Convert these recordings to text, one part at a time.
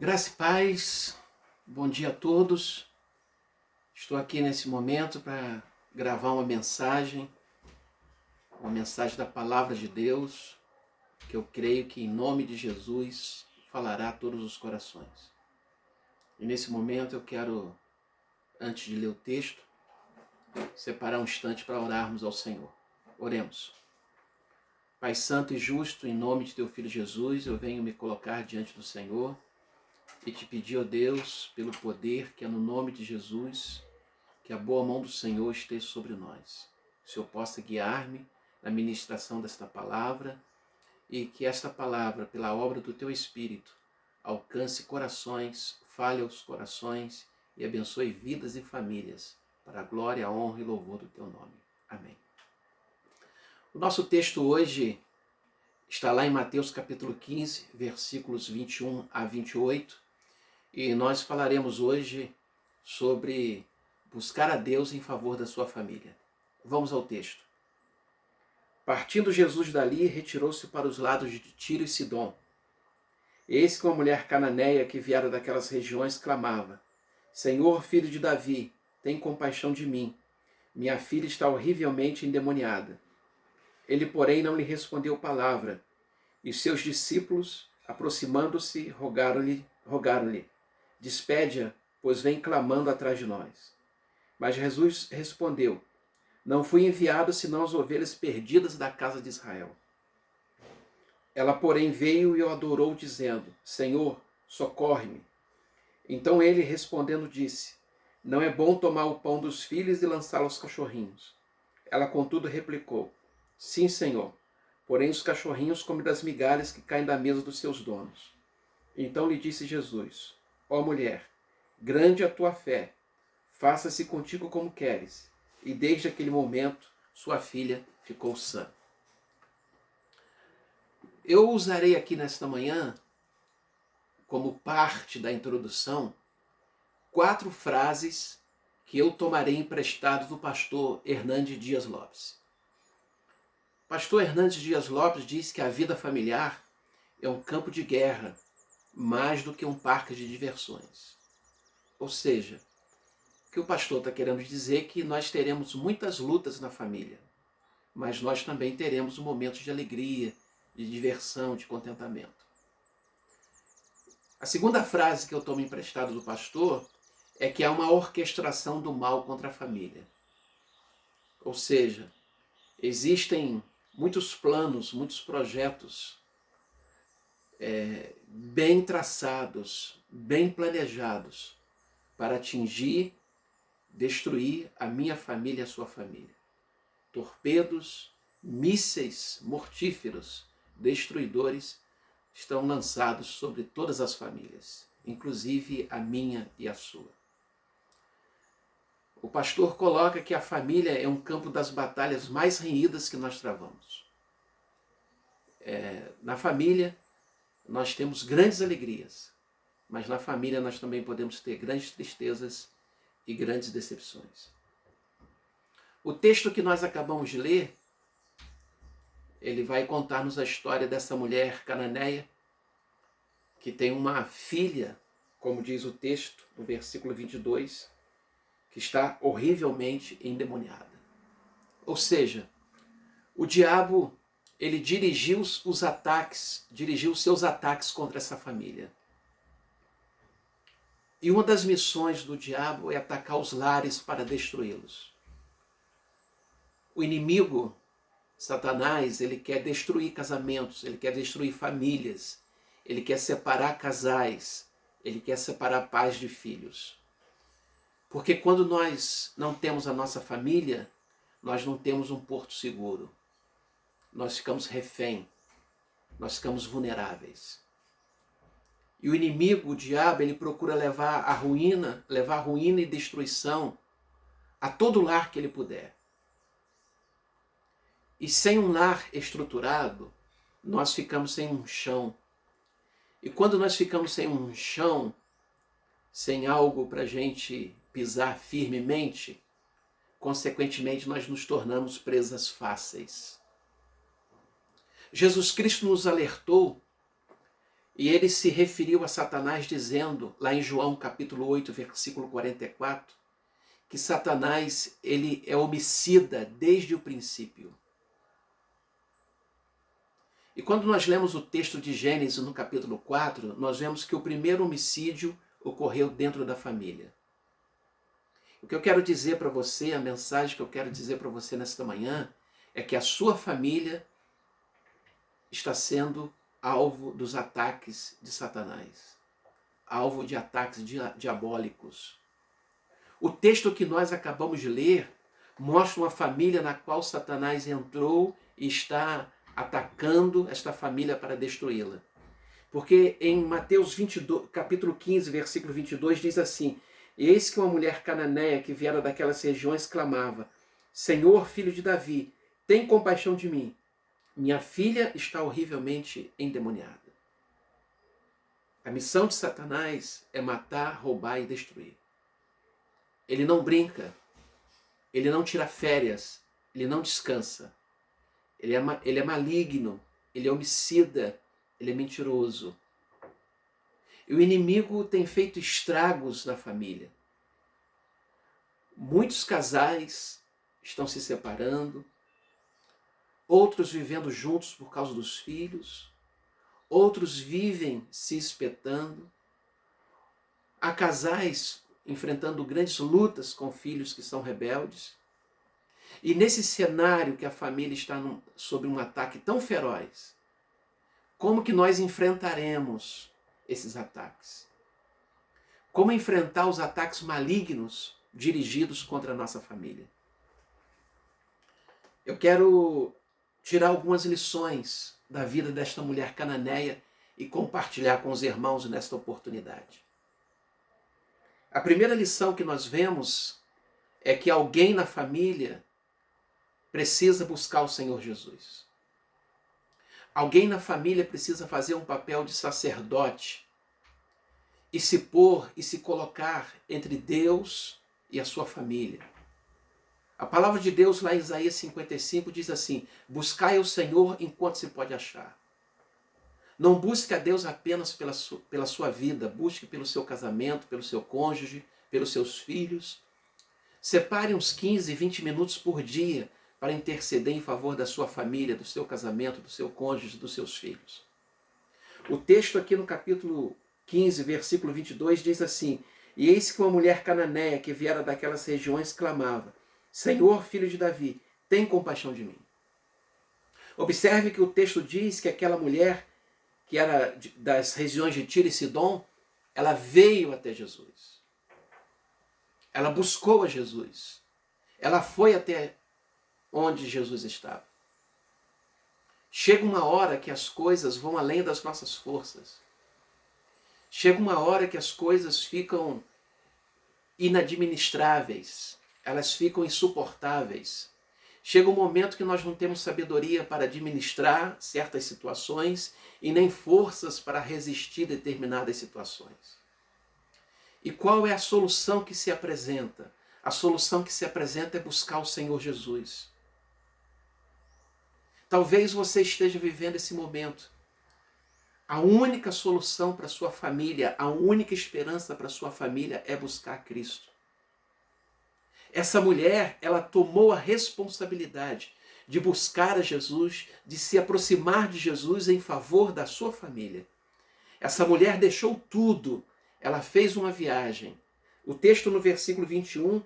Graça e paz, bom dia a todos. Estou aqui nesse momento para gravar uma mensagem da palavra de Deus, que eu creio que em nome de Jesus falará a todos os corações. E nesse momento eu quero, antes de ler o texto, separar um instante para orarmos ao Senhor. Oremos. Pai santo e justo, em nome de teu Filho Jesus, eu venho me colocar diante do Senhor e te pedir, ó Deus, pelo poder que é no nome de Jesus, que a boa mão do Senhor esteja sobre nós. Que o Senhor possa guiar-me na ministração desta palavra e que esta palavra, pela obra do teu Espírito, alcance corações, fale aos corações e abençoe vidas e famílias, para a glória, a honra e louvor do teu nome. Amém. O nosso texto hoje está lá em Mateus capítulo 15, versículos 21 a 28, e nós falaremos hoje sobre buscar a Deus em favor da sua família. Vamos ao texto. Partindo Jesus dali, retirou-se para os lados de Tiro e Sidom. Eis que uma mulher cananeia que viera daquelas regiões clamava: Senhor, filho de Davi, tem compaixão de mim. Minha filha está horrivelmente endemoniada. Ele, porém, não lhe respondeu palavra, e seus discípulos, aproximando-se, rogaram-lhe: Despede-a, pois vem clamando atrás de nós. Mas Jesus respondeu: Não fui enviado senão as ovelhas perdidas da casa de Israel. Ela, porém, veio e o adorou, dizendo: Senhor, socorre-me. Então ele, respondendo, disse: Não é bom tomar o pão dos filhos e lançá-lo aos cachorrinhos. Ela, contudo, replicou: Sim, Senhor, porém os cachorrinhos comem das migalhas que caem da mesa dos seus donos. Então lhe disse Jesus: Ó mulher, grande é a tua fé, faça-se contigo como queres. E desde aquele momento, sua filha ficou sã. Eu usarei aqui nesta manhã, como parte da introdução, 4 frases que eu tomarei emprestado do pastor Hernandes Dias Lopes. O pastor Hernandes Dias Lopes diz que a vida familiar é um campo de guerra, mais do que um parque de diversões. Ou seja, o que o pastor está querendo dizer é que nós teremos muitas lutas na família, mas nós também teremos momentos de alegria, de diversão, de contentamento. A segunda frase que eu tomo emprestado do pastor é que há uma orquestração do mal contra a família. Ou seja, existem muitos planos, muitos projetos bem traçados, bem planejados para atingir, destruir a minha família e a sua família. Torpedos, mísseis mortíferos, destruidores, estão lançados sobre todas as famílias, inclusive a minha e a sua. O pastor coloca que a família é um campo das batalhas mais renhidas que nós travamos. Na família, nós temos grandes alegrias, mas na família nós também podemos ter grandes tristezas e grandes decepções. O texto que nós acabamos de ler, ele vai contar-nos a história dessa mulher cananeia que tem uma filha, como diz o texto, no versículo 22, que está horrivelmente endemoniada. Ou seja, o diabo, ele dirigiu seus ataques contra essa família. E uma das missões do diabo é atacar os lares para destruí-los. O inimigo, Satanás, ele quer destruir casamentos, ele quer destruir famílias, ele quer separar casais, ele quer separar pais de filhos. Porque quando nós não temos a nossa família, nós não temos um porto seguro. Nós ficamos refém, nós ficamos vulneráveis. E o inimigo, o diabo, ele procura levar ruína e destruição a todo lar que ele puder. E sem um lar estruturado, nós ficamos sem um chão. E quando nós ficamos sem um chão, sem algo para a gente pisar firmemente, consequentemente nós nos tornamos presas fáceis. Jesus Cristo nos alertou E ele se referiu a Satanás dizendo, lá em João capítulo 8, versículo 44, que Satanás ele é homicida desde o princípio. E quando nós lemos o texto de Gênesis no capítulo 4, nós vemos que o primeiro homicídio ocorreu dentro da família. O que eu quero dizer para você, a mensagem que eu quero dizer para você nesta manhã, é que a sua família está sendo alvo dos ataques de Satanás, alvo de ataques diabólicos. O texto que nós acabamos de ler mostra uma família na qual Satanás entrou e está atacando esta família para destruí-la. Porque em Mateus 22, capítulo 15, versículo 22, diz assim: eis que uma mulher cananeia que viera daquelas regiões clamava: Senhor, filho de Davi, tem compaixão de mim. Minha filha está horrivelmente endemoniada. A missão de Satanás é matar, roubar e destruir. Ele não brinca, ele não tira férias, ele não descansa. Ele é maligno, ele é homicida, ele é mentiroso. E o inimigo tem feito estragos na família. Muitos casais estão se separando, outros vivendo juntos por causa dos filhos, outros vivem se espetando. Há casais enfrentando grandes lutas com filhos que são rebeldes. E nesse cenário que a família está sob um ataque tão feroz, como que nós enfrentaremos esses ataques? Como enfrentar os ataques malignos dirigidos contra a nossa família? Eu quero tirar algumas lições da vida desta mulher cananeia e compartilhar com os irmãos nesta oportunidade. A primeira lição que nós vemos é que alguém na família precisa buscar o Senhor Jesus. Alguém na família precisa fazer um papel de sacerdote e se pôr e se colocar entre Deus e a sua família. A palavra de Deus lá em Isaías 55 diz assim: buscai o Senhor enquanto se pode achar. Não busque a Deus apenas pela sua vida, busque pelo seu casamento, pelo seu cônjuge, pelos seus filhos. Separe uns 15, 20 minutos por dia para interceder em favor da sua família, do seu casamento, do seu cônjuge, dos seus filhos. O texto aqui no capítulo 15, versículo 22 diz assim: e eis que uma mulher cananeia que viera daquelas regiões clamava: Senhor, filho de Davi, tem compaixão de mim. Observe que o texto diz que aquela mulher, que era das regiões de Tiro e Sidom, ela veio até Jesus. Ela buscou a Jesus. Ela foi até onde Jesus estava. Chega uma hora que as coisas vão além das nossas forças. Chega uma hora que as coisas ficam inadministráveis. Elas ficam insuportáveis. Chega um momento que nós não temos sabedoria para administrar certas situações e nem forças para resistir a determinadas situações. E qual é a solução que se apresenta? A solução que se apresenta é buscar o Senhor Jesus. Talvez você esteja vivendo esse momento. A única solução para a sua família, a única esperança para a sua família é buscar Cristo. Essa mulher, ela tomou a responsabilidade de buscar a Jesus, de se aproximar de Jesus em favor da sua família. Essa mulher deixou tudo, ela fez uma viagem. O texto no versículo 21,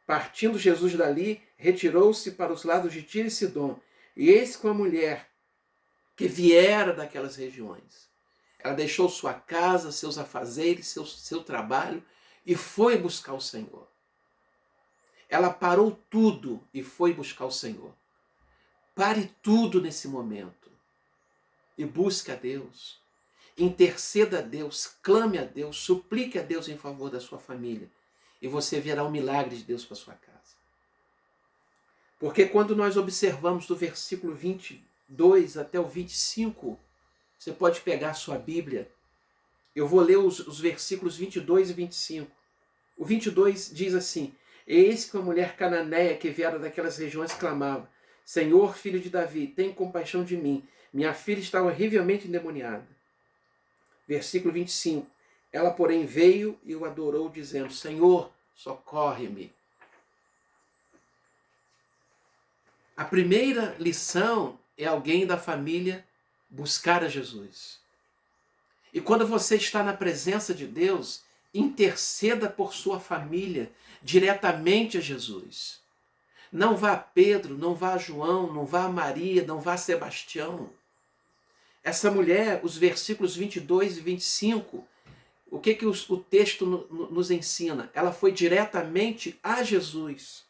partindo Jesus dali, retirou-se para os lados de Tiro e Sidom. E eis que uma mulher que viera daquelas regiões, ela deixou sua casa, seus afazeres, seu trabalho e foi buscar o Senhor. Ela parou tudo e foi buscar o Senhor. Pare tudo nesse momento e busque a Deus. Interceda a Deus, clame a Deus, suplique a Deus em favor da sua família. E você verá um milagre de Deus para sua casa. Porque quando nós observamos do versículo 22 até o 25, você pode pegar a sua Bíblia. Eu vou ler os versículos 22 e 25. O 22 diz assim: eis que uma mulher cananeia que viera daquelas regiões clamava: Senhor, filho de Davi, tem compaixão de mim. Minha filha está horrivelmente endemoniada. Versículo 25. Ela, porém, veio e o adorou, dizendo: Senhor, socorre-me. A primeira lição é alguém da família buscar a Jesus. E quando você está na presença de Deus, interceda por sua família diretamente a Jesus. Não vá a Pedro, não vá a João, não vá a Maria, não vá a Sebastião. Essa mulher, os versículos 22 e 25, o que o texto nos ensina? Ela foi diretamente a Jesus.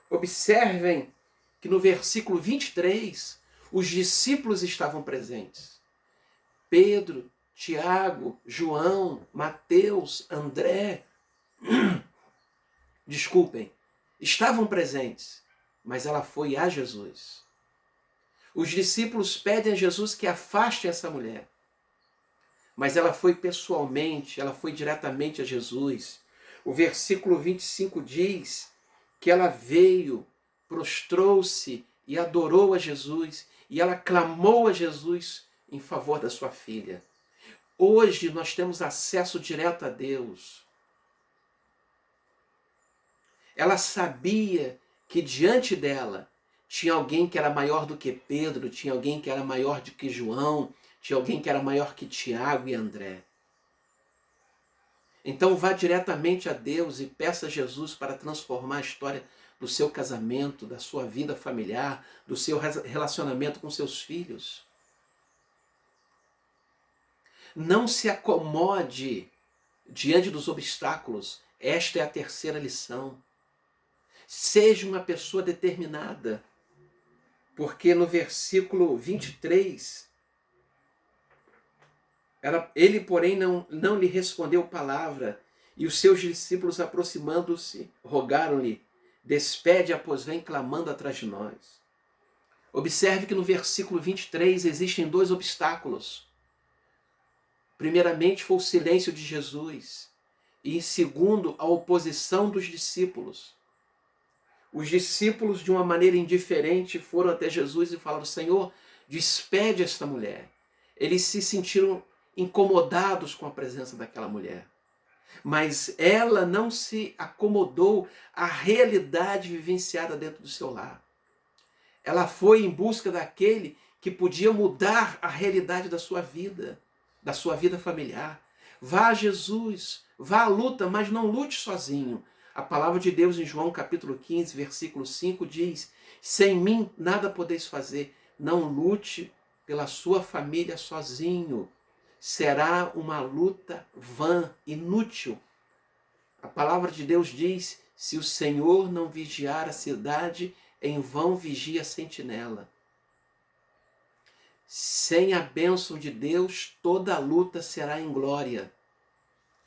Observem que no versículo 23, os discípulos estavam presentes. Pedro, Tiago, João, Mateus, André, desculpem, estavam presentes, mas ela foi a Jesus. Os discípulos pedem a Jesus que afaste essa mulher, mas ela foi pessoalmente, ela foi diretamente a Jesus. O versículo 25 diz que ela veio, prostrou-se e adorou a Jesus, e ela clamou a Jesus em favor da sua filha. Hoje nós temos acesso direto a Deus. Ela sabia que diante dela tinha alguém que era maior do que Pedro, tinha alguém que era maior do que João, tinha alguém que era maior que Tiago e André. Então vá diretamente a Deus e peça a Jesus para transformar a história do seu casamento, da sua vida familiar, do seu relacionamento com seus filhos. Não se acomode diante dos obstáculos. Esta é a terceira lição. Seja uma pessoa determinada. Porque no versículo 23, ele, porém, não lhe respondeu palavra, e os seus discípulos, aproximando-se, rogaram-lhe: despede-a, pois vem clamando atrás de nós. Observe que no versículo 23 existem dois obstáculos. Primeiramente foi o silêncio de Jesus, e segundo, a oposição dos discípulos. Os discípulos, de uma maneira indiferente, foram até Jesus e falaram: Senhor, despede esta mulher. Eles se sentiram incomodados com a presença daquela mulher. Mas ela não se acomodou à realidade vivenciada dentro do seu lar. Ela foi em busca daquele que podia mudar a realidade da sua vida familiar. Vá a Jesus, vá à luta, mas não lute sozinho. A palavra de Deus em João capítulo 15, versículo 5 diz: sem mim nada podeis fazer. Não lute pela sua família sozinho. Será uma luta vã, inútil. A palavra de Deus diz: se o Senhor não vigiar a cidade, em vão vigia a sentinela. Sem a bênção de Deus, toda luta será inglória.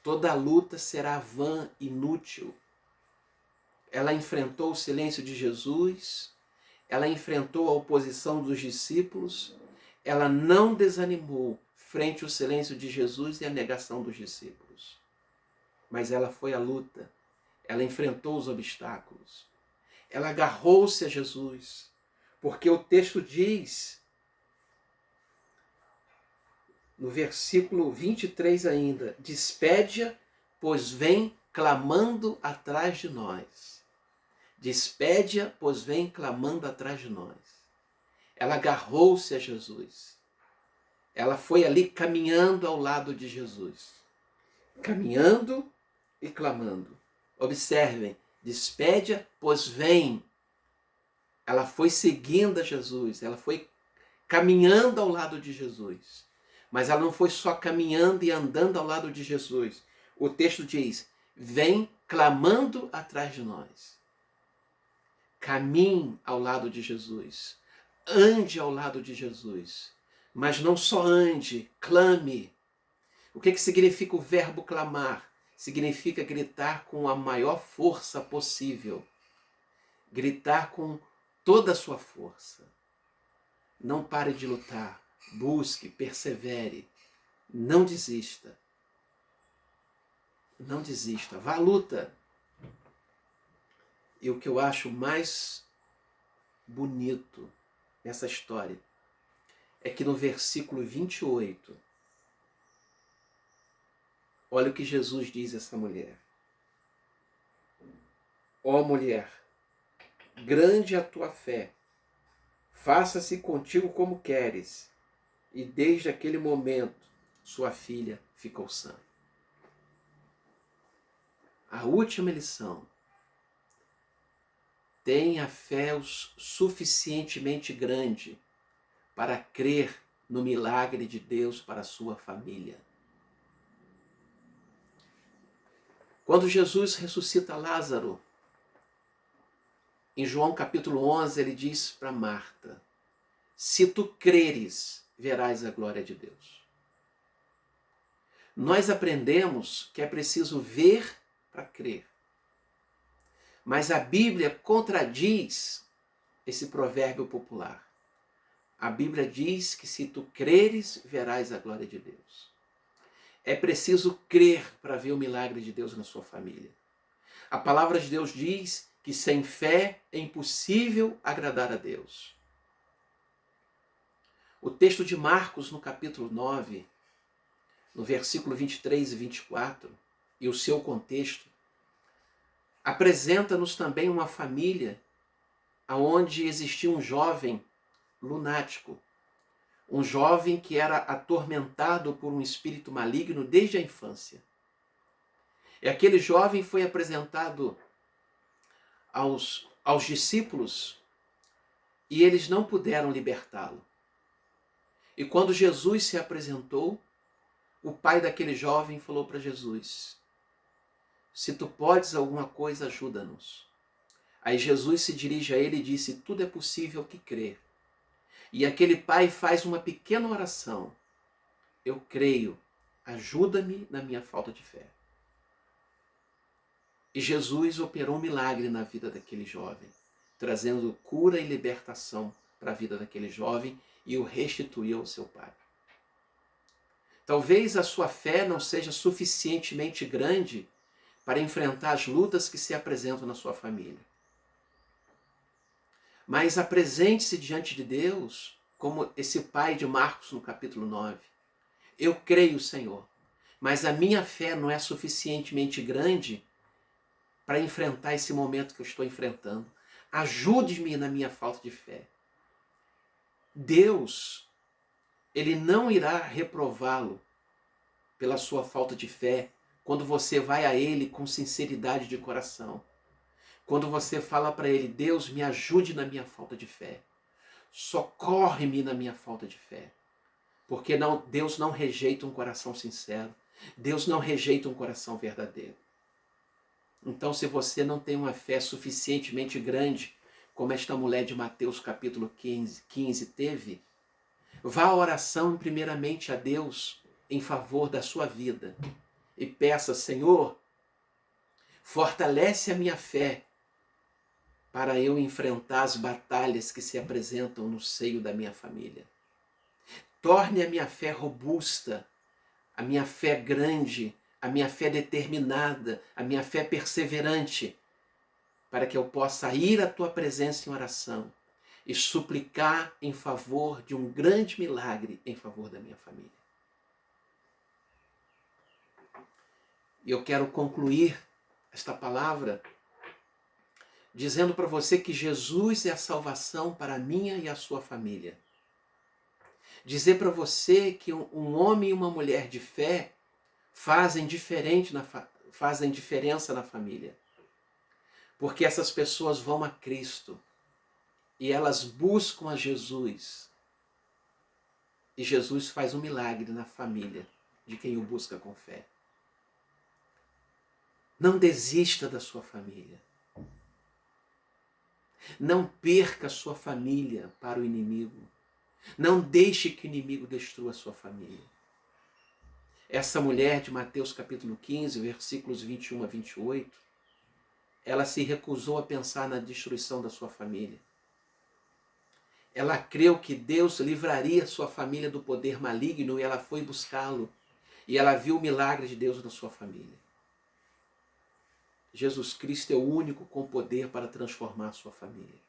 Toda luta será vã, inútil. Ela enfrentou o silêncio de Jesus, ela enfrentou a oposição dos discípulos, ela não desanimou frente ao silêncio de Jesus e à negação dos discípulos. Mas ela foi à luta, ela enfrentou os obstáculos, ela agarrou-se a Jesus, porque o texto diz, no versículo 23 ainda: despede-a, pois vem clamando atrás de nós. Despede-a, pois vem clamando atrás de nós. Ela agarrou-se a Jesus. Ela foi ali caminhando ao lado de Jesus. Caminhando e clamando. Observem, despede-a, pois vem. Ela foi seguindo a Jesus, ela foi caminhando ao lado de Jesus. Mas ela não foi só caminhando e andando ao lado de Jesus. O texto diz: vem clamando atrás de nós. Caminhe ao lado de Jesus. Ande ao lado de Jesus. Mas não só ande, clame. O que significa o verbo clamar? Significa gritar com a maior força possível. Gritar com toda a sua força. Não pare de lutar. Busque, persevere. Não desista. Não desista. Vá à luta. E o que eu acho mais bonito nessa história é que no versículo 28, Olha o que Jesus diz a essa mulher. Ó mulher, grande é a tua fé, faça-se contigo como queres. E desde aquele momento, sua filha ficou sã. A última lição. Tenha fé suficientemente grande para crer no milagre de Deus para a sua família. Quando Jesus ressuscita Lázaro, em João capítulo 11, ele diz para Marta: se tu creres, verás a glória de Deus. Nós aprendemos que é preciso ver para crer. Mas a Bíblia contradiz esse provérbio popular. A Bíblia diz que se tu creres, verás a glória de Deus. É preciso crer para ver o milagre de Deus na sua família. A palavra de Deus diz que sem fé é impossível agradar a Deus. O texto de Marcos, no capítulo 9, no versículo 23 e 24, e o seu contexto, apresenta-nos também uma família onde existia um jovem lunático, um jovem que era atormentado por um espírito maligno desde a infância. E aquele jovem foi apresentado aos discípulos e eles não puderam libertá-lo. E quando Jesus se apresentou, o pai daquele jovem falou para Jesus: se tu podes alguma coisa, ajuda-nos. Aí Jesus se dirige a ele e disse: tudo é possível que crer. E aquele pai faz uma pequena oração: eu creio, ajuda-me na minha falta de fé. E Jesus operou um milagre na vida daquele jovem, trazendo cura e libertação para a vida daquele jovem e o restituiu ao seu pai. Talvez a sua fé não seja suficientemente grande para enfrentar as lutas que se apresentam na sua família. Mas apresente-se diante de Deus como esse pai de Marcos no capítulo 9. Eu creio, Senhor, mas a minha fé não é suficientemente grande para enfrentar esse momento que eu estou enfrentando. Ajude-me na minha falta de fé. Deus, Ele não irá reprová-lo pela sua falta de fé quando você vai a Ele com sinceridade de coração. Quando você fala para Ele: Deus, me ajude na minha falta de fé. Socorre-me na minha falta de fé. Porque Deus não rejeita um coração sincero. Deus não rejeita um coração verdadeiro. Então, se você não tem uma fé suficientemente grande, como esta mulher de Mateus capítulo 15 teve, vá à oração primeiramente a Deus em favor da sua vida e peça: Senhor, fortalece a minha fé para eu enfrentar as batalhas que se apresentam no seio da minha família. Torne a minha fé robusta, a minha fé grande, a minha fé determinada, a minha fé perseverante, para que eu possa ir à tua presença em oração e suplicar em favor de um grande milagre em favor da minha família. E eu quero concluir esta palavra dizendo para você que Jesus é a salvação para a minha e a sua família. Dizer para você que um homem e uma mulher de fé fazem diferença na família. Porque essas pessoas vão a Cristo e elas buscam a Jesus. E Jesus faz um milagre na família de quem o busca com fé. Não desista da sua família. Não perca a sua família para o inimigo. Não deixe que o inimigo destrua a sua família. Essa mulher de Mateus capítulo 15, versículos 21 a 28, ela se recusou a pensar na destruição da sua família. Ela creu que Deus livraria sua família do poder maligno e ela foi buscá-lo. E ela viu o milagre de Deus na sua família. Jesus Cristo é o único com poder para transformar a sua família.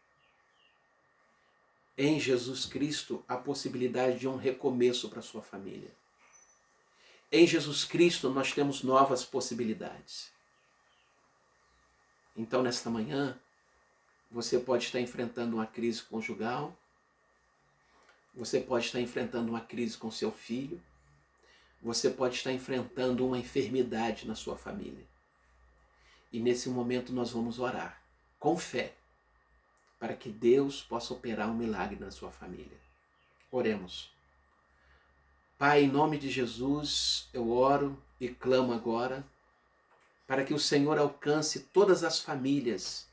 Em Jesus Cristo há possibilidade de um recomeço para a sua família. Em Jesus Cristo nós temos novas possibilidades. Então, nesta manhã, você pode estar enfrentando uma crise conjugal, você pode estar enfrentando uma crise com seu filho, você pode estar enfrentando uma enfermidade na sua família. E nesse momento nós vamos orar com fé para que Deus possa operar um milagre na sua família. Oremos. Pai, em nome de Jesus, eu oro e clamo agora para que o Senhor alcance todas as famílias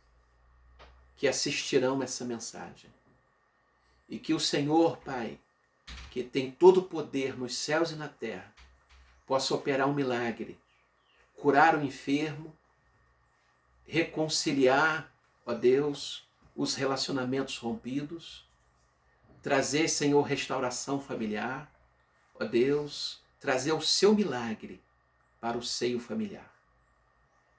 que assistirão essa mensagem. E que o Senhor, Pai, que tem todo o poder nos céus e na terra, possa operar um milagre, curar o enfermo, reconciliar, ó Deus, os relacionamentos rompidos, trazer, Senhor, restauração familiar, ó Deus, trazer o seu milagre para o seio familiar.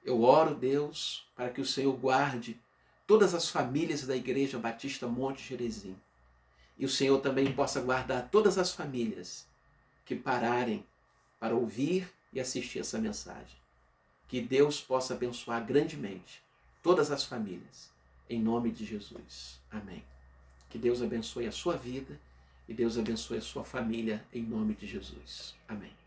Eu oro, Deus, para que o Senhor guarde todas as famílias da Igreja Batista Monte Gerezim. E o Senhor também possa guardar todas as famílias que pararem para ouvir e assistir essa mensagem. Que Deus possa abençoar grandemente todas as famílias, em nome de Jesus. Amém. Que Deus abençoe a sua vida e Deus abençoe a sua família, em nome de Jesus. Amém.